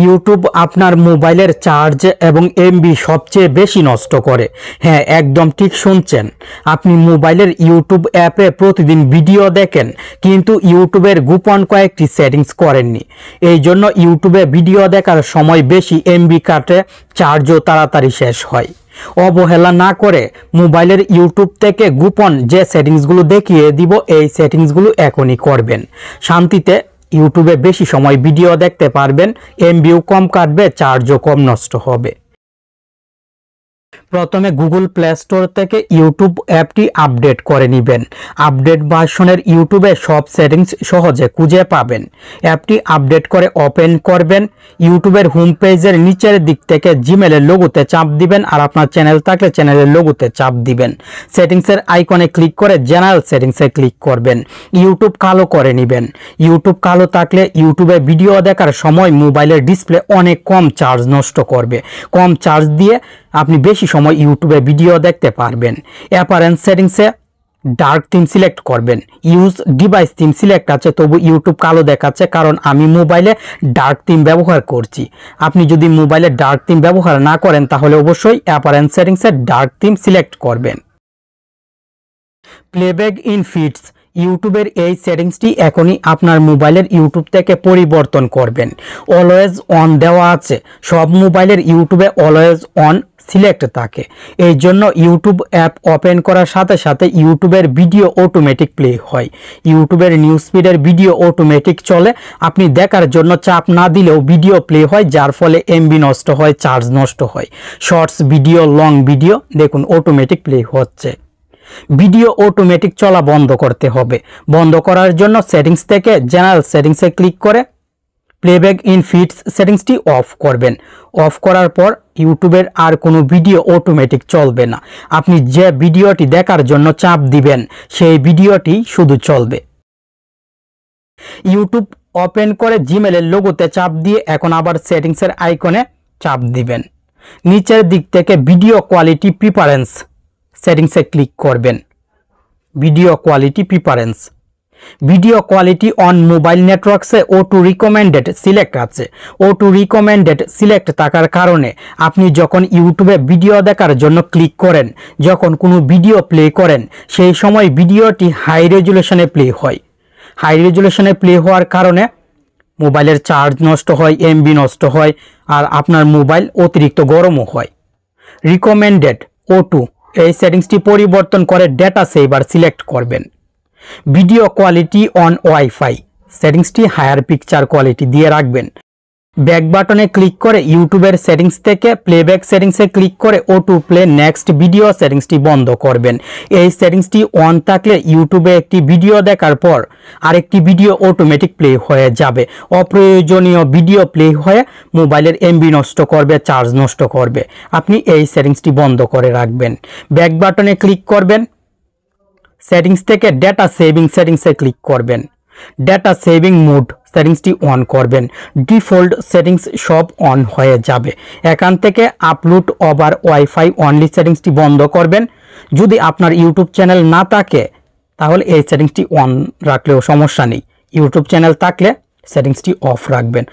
YouTube আপনার মোবাইলের charge এবং এমবি সবচেয়ে বেশি নষ্ট করে। হ্যাঁ, একদম ঠিক শুনছেন। আপনি মোবাইলের ইউটিউব অ্যাপে প্রতিদিন ভিডিও দেখেন, কিন্তু ইউটিউবের গোপন কয়েকটি সেটিংস করেননি। এই জন্য ইউটিউবে ভিডিও দেখার সময় বেশি এমবি কাটে, চার্জও তাড়াতাড়ি শেষ হয়। অবহেলা না করে মোবাইলের ইউটিউব থেকে গোপন যে সেটিংসগুলো দেখিয়ে দিব, এই সেটিংসগুলো এখনই করবেন। শান্তিতে ইউটিউবে বেশি সময় ভিডিও দেখতে পারবেন, এমবিও কম কাটবে, চার্জও কম নষ্ট হবে। প্রথমে গুগল প্লে স্টোর থেকে ইউটিউব অ্যাপটি আপডেট করে নেবেন। আপডেট ভার্সনের ইউটিউবে সব সেটিংস সহজে খুঁজে পাবেন। অ্যাপটি আপডেট করে ওপেন করবেন। ইউটিউবের হোম পেজের নিচের দিক থেকে জিমেলের লোগোতে চাপ দিবেন, আর আপনার চ্যানেল থাকলে চ্যানেলের লোগোতে চাপ দিবেন। সেটিংসের আইকনে ক্লিক করে জেনারেল সেটিংসে ক্লিক করবেন। ইউটিউব কালো করে নেবেন। ইউটিউব কালো থাকলে ইউটিউবে ভিডিও দেখার সময় মোবাইলের ডিসপ্লে অনেক কম চার্জ নষ্ট করবে। কম চার্জ দিয়ে আপনি বেশি সময় ইউটিউবে ভিডিও দেখতে পারবেন। অ্যাপারেন্স সেটিংসে ডার্ক থিম সিলেক্ট করবেন। ইউজ ডিভাইস থিম সিলেক্ট আছে, তবু ইউটিউব কালো দেখাচ্ছে কারণ আমি মোবাইলে ডার্ক থিম ব্যবহার করছি। আপনি যদি মোবাইলে ডার্ক থিম ব্যবহার না করেন তাহলে অবশ্যই অ্যাপারেন্স সেটিংসে ডার্ক থিম সিলেক্ট করবেন। প্লেব্যাক ইন ফিডস, ইউটিউবের এই সেটিংসটি এখনই আপনার মোবাইলের ইউটিউব থেকে পরিবর্তন করবেন। অলওয়েজ অন দেওয়া আছে, সব মোবাইলের ইউটিউবে অলওয়েজ অন সিলেক্ট থাকে। এই জন্য ইউটিউব অ্যাপ ওপেন করার সাথে সাথে ইউটিউবের ভিডিও অটোমেটিক প্লে হয়। ইউটিউবের নিউজ ফিডের ভিডিও অটোমেটিক চলে, আপনি দেখার জন্য চাপ না দিলেও ভিডিও প্লে হয়, যার ফলে এমবি নষ্ট হয়, চার্জ নষ্ট হয়। শর্টস ভিডিও, লং ভিডিও দেখুন অটোমেটিক প্লে হচ্ছে। ভিডিও অটোমেটিক চলা বন্ধ করতে হবে। বন্ধ করার জন্য সেটিংস থেকে জেনারেল সেটিংসে ক্লিক করে প্লেব্যাক ইন ফিডস সেটিংসটি অফ করবেন। অফ করার পর ইউটিউবের আর কোনো ভিডিও অটোমেটিক চলবে না। আপনি যে ভিডিওটি দেখার জন্য চাপ দিবেন সেই ভিডিওটি শুধু চলবে। ইউটিউব ওপেন করে জিমেলের লোগোতে চাপ দিয়ে এখন আবার সেটিংসের আইকনে চাপ দিবেন। নিচের দিক থেকে ভিডিও কোয়ালিটি প্রিফারেন্স সেটিংসে ক্লিক করবেন। Video quality preference, video quality on mobile নেটওয়ার্কসে O2 রিকমেন্ডেড সিলেক্ট আছে। O2 রিকমেন্ডেড সিলেক্ট থাকার কারণে আপনি যখন ইউটিউবে ভিডিও দেখার জন্য ক্লিক করেন, যখন কোনো ভিডিও প্লে করেন, সেই সময় ভিডিওটি হাই রেজুলেশনে প্লে হয়। হাই রেজুলেশনে প্লে হওয়ার কারণে মোবাইলের চার্জ নষ্ট হয়, এমবি নষ্ট হয়, আর আপনার মোবাইল অতিরিক্ত গরমও হয়। রিকমেন্ডেড O2 এই সেটিংসটি পরিবর্তন করে ডেটা সেভার সিলেক্ট করবেন। ভিডিও কোয়ালিটি অন ওয়াইফাই সেটিংসটি হায়ার পিকচার কোয়ালিটি দিয়ে রাখবেন। ব্যাক বাটনে ক্লিক করে ইউটিউবের সেটিংস থেকে প্লেব্যাক সেটিংসে ক্লিক করে O2 প্লে নেক্সট ভিডিও সেটিংসটি বন্ধ করবেন। এই সেটিংসটি অন থাকলে ইউটিউবে একটি ভিডিও দেখার পর আরেকটি ভিডিও অটোমেটিক প্লে হয়ে যাবে। অপ্রয়োজনীয় ভিডিও প্লে হয়ে মোবাইলের এমবি নষ্ট করবে, চার্জ নষ্ট করবে। আপনি এই সেটিংসটি বন্ধ করে রাখবেন। ব্যাক বাটনে ক্লিক করবেন। সেটিংস থেকে ডেটা সেভিং সেটিংসে ক্লিক করবেন। ডেটা সেভিং মোড সেটিংসটি অন করবেন। ডিফল্ট সেটিংস সব অন হয়ে যাবে। এখান থেকে আপলোড ওভার ওয়াইফাই অনলি সেটিংসটি বন্ধ করবেন। যদি আপনার ইউটিউব চ্যানেল না থাকে তাহলে এই সেটিংসটি অন রাখলেও সমস্যা নেই। ইউটিউব চ্যানেল থাকলে সেটিংসটি অফ রাখবেন।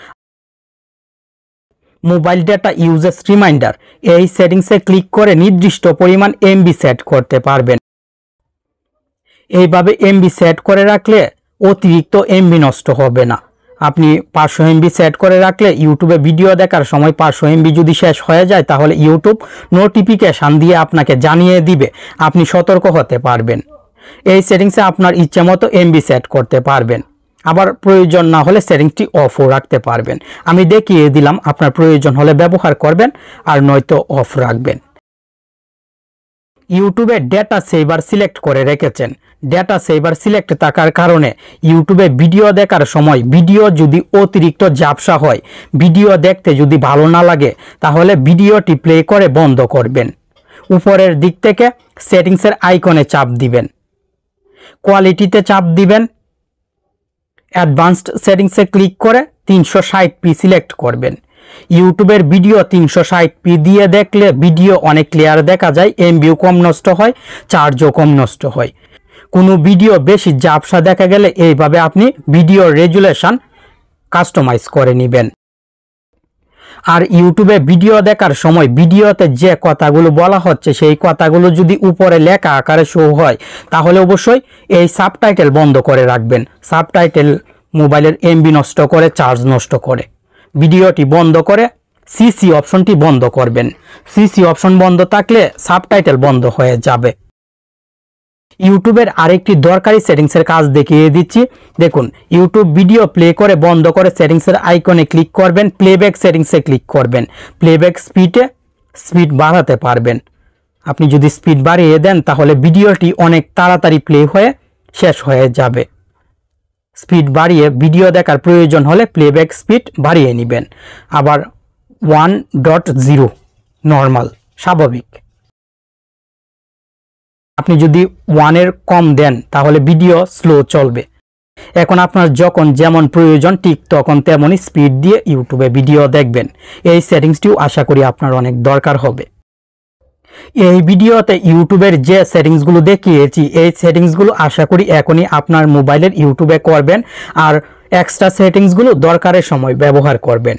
মোবাইল ডেটা ইউজেস রিমাইন্ডার এই সেটিংসে ক্লিক করে নির্দিষ্ট পরিমাণ এমবি সেট করতে পারবেন। এইভাবে এমবি সেট করে রাখলে অতিরিক্ত এমবি নষ্ট হবে না। আপনি 500 এমবি সেট করে রাখলে ইউটিউবে ভিডিও দেখার সময় 500 এমবি যদি শেষ হয়ে যায় তাহলে ইউটিউব নোটিফিকেশান দিয়ে আপনাকে জানিয়ে দিবে, আপনি সতর্ক হতে পারবেন। এই সেটিংসে আপনার ইচ্ছে মতো এমবি সেট করতে পারবেন। আবার প্রয়োজন না হলে সেটিংসটি অফও রাখতে পারবেন। আমি দেখিয়ে দিলাম, আপনার প্রয়োজন হলে ব্যবহার করবেন আর নয়তো অফ রাখবেন। ইউটিউবে ডেটা সেভার সিলেক্ট করে রেখেছেন। ডেটা সেভার সিলেক্ট থাকার কারণে ইউটিউবে ভিডিও দেখার সময় ভিডিও যদি অতিরিক্ত ঝাপসা হয়, ভিডিও দেখতে যদি ভালো না লাগে, তাহলে ভিডিওটি প্লে করে বন্ধ করবেন। উপরের দিক থেকে সেটিংসের আইকনে চাপ দিবেন, কোয়ালিটিতে চাপ দিবেন, অ্যাডভান্সড সেটিংসে ক্লিক করে 360p সিলেক্ট করবেন। ইউটিউবের ভিডিও 360p দিয়ে দেখলে ভিডিও অনেক ক্লিয়ার দেখা যায়, এমবিও কম নষ্ট হয়, চার্জও কম নষ্ট হয়। কোনো ভিডিও বেশি ঝাপসা দেখা গেলে এইভাবে আপনি ভিডিও রেজুলেশন কাস্টমাইজ করে নেবেন। আর ইউটিউবে ভিডিও দেখার সময় ভিডিওতে যে কথাগুলো বলা হচ্ছে সেই কথাগুলো যদি উপরে লেখা আকারে শো হয় তাহলে অবশ্যই এই সাবটাইটেল বন্ধ করে রাখবেন। সাবটাইটেল মোবাইলের এমবি নষ্ট করে, চার্জ নষ্ট করে। ভিডিওটি বন্ধ করে সিসি অপশনটি বন্ধ করবেন। সিসি অপশন বন্ধ থাকলে সাবটাইটেল বন্ধ হয়ে যাবে। ইউটিউবের আরেকটি দরকারি সেটিংসের কাজ দেখিয়ে দিচ্ছি। দেখুন, ইউটিউব ভিডিও প্লে করে বন্ধ করে সেটিংসের আইকনে ক্লিক করবেন, প্লেব্যাক সেটিংসে ক্লিক করবেন। প্লেব্যাক স্পিড বাড়াতে পারবেন। আপনি যদি স্পিড বাড়িয়ে দেন তাহলে ভিডিওটি অনেক তাড়াতাড়ি প্লে হয়ে শেষ হয়ে যাবে। স্পিড বাড়িয়ে ভিডিও দেখার প্রয়োজন হলে প্লেব্যাক স্পিড বাড়িয়ে নেবেন। আবার 1.0 নর্মাল স্বাভাবিক। আপনি যদি 1-এর কম দেন তাহলে ভিডিও স্লো চলবে। এখন আপনার যখন যেমন প্রয়োজন ঠিক তখন তেমনই স্পিড দিয়ে ইউটিউবে ভিডিও দেখবেন। এই সেটিংসটিও আশা করি আপনার অনেক দরকার হবে। এই ভিডিওতে ইউটিউবের যে সেটিংসগুলো দেখিয়েছি এই সেটিংসগুলো আশা করি এখনই আপনার মোবাইলের ইউটিউবে করবেন আর এক্সট্রা সেটিংসগুলো দরকারের সময় ব্যবহার করবেন।